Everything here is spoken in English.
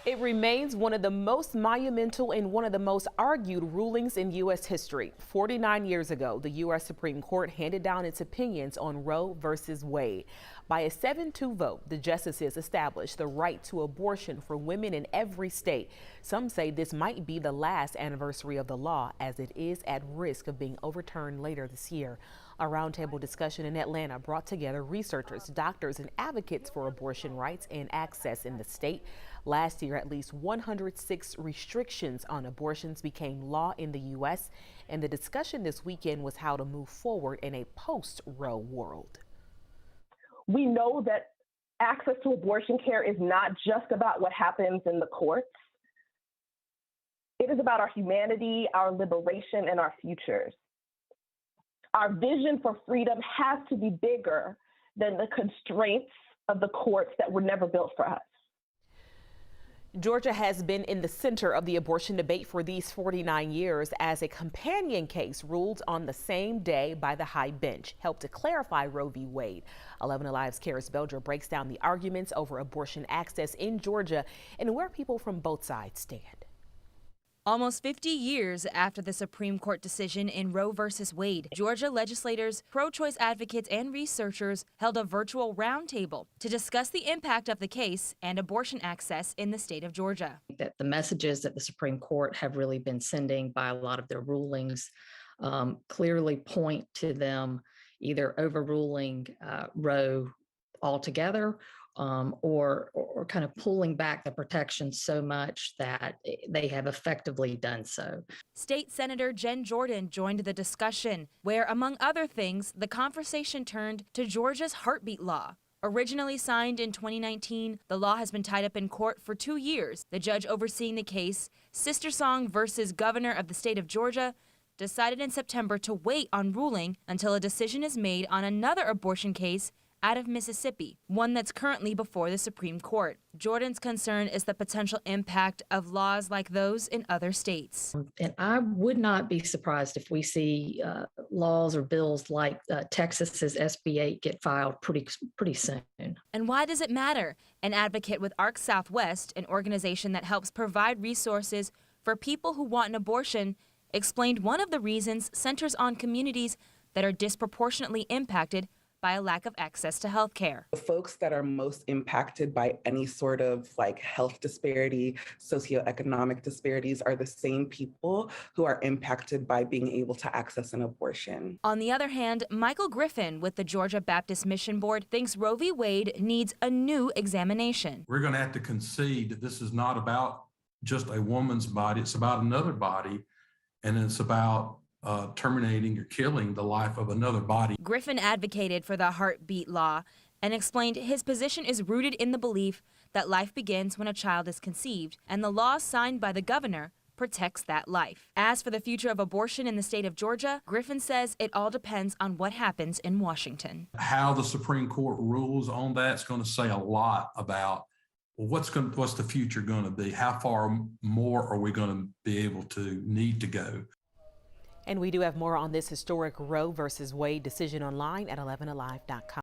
It remains one of the most monumental and one of the most argued rulings in U.S. history. 49 years ago, the U.S. Supreme Court handed down its opinions on Roe versus Wade. By a 7-2 vote, the justices established the right to abortion for women in every state. Some say this might be the last anniversary of the law, as it is at risk of being overturned later this year. A roundtable discussion in Atlanta brought together researchers, doctors, and advocates for abortion rights and access in the state. Last year, at least 106 restrictions on abortions became law in the U.S., and the discussion this weekend was how to move forward in a post-Roe world. We know that access to abortion care is not just about what happens in the courts. It is about our humanity, our liberation, and our futures. Our vision for freedom has to be bigger than the constraints of the courts that were never built for us. Georgia has been in the center of the abortion debate for these 49 years as a companion case ruled on the same day by the high bench helped to clarify Roe v. Wade. 11 Alive's Karis Belger breaks down the arguments over abortion access in Georgia and where people from both sides stand. Almost 50 years after the Supreme Court decision in Roe v. Wade, Georgia legislators, pro-choice advocates, and researchers held a virtual roundtable to discuss the impact of the case and abortion access in the state of Georgia. That the messages that the Supreme Court have really been sending by a lot of their rulings clearly point to them either overruling Roe altogether or kind of pulling back the protections so much that they have effectively done so. State Senator Jen Jordan joined the discussion, where, among other things, the conversation turned to Georgia's heartbeat law. Originally signed in 2019, the law has been tied up in court for 2 years. The judge overseeing the case, Sister Song versus Governor of the state of Georgia, decided in September to wait on ruling until a decision is made on another abortion case out of Mississippi, one that's currently before the Supreme Court. Jordan's concern is the potential impact of laws like those in other states. And I would not be surprised if we see laws or bills like Texas's SB 8 get filed pretty soon. And why does it matter? An advocate with ARC Southwest, an organization that helps provide resources for people who want an abortion, explained one of the reasons centers on communities that are disproportionately impacted by a lack of access to health care. The folks that are most impacted by any sort of health disparity, socioeconomic disparities are the same people who are impacted by being able to access an abortion. On the other hand, Michael Griffin with the Georgia Baptist Mission Board thinks Roe v. Wade needs a new examination. We're going to have to concede that this is not about just a woman's body, it's about another body, and it's about terminating or killing the life of another body. Griffin advocated for the heartbeat law and explained his position is rooted in the belief that life begins when a child is conceived, and the law signed by the governor protects that life. As for the future of abortion in the state of Georgia, Griffin says it all depends on what happens in Washington. How the Supreme Court rules on that is going to say a lot about what's the future going to be? How far more are we going to be able to need to go? And we do have more on this historic Roe versus Wade decision online at 11alive.com.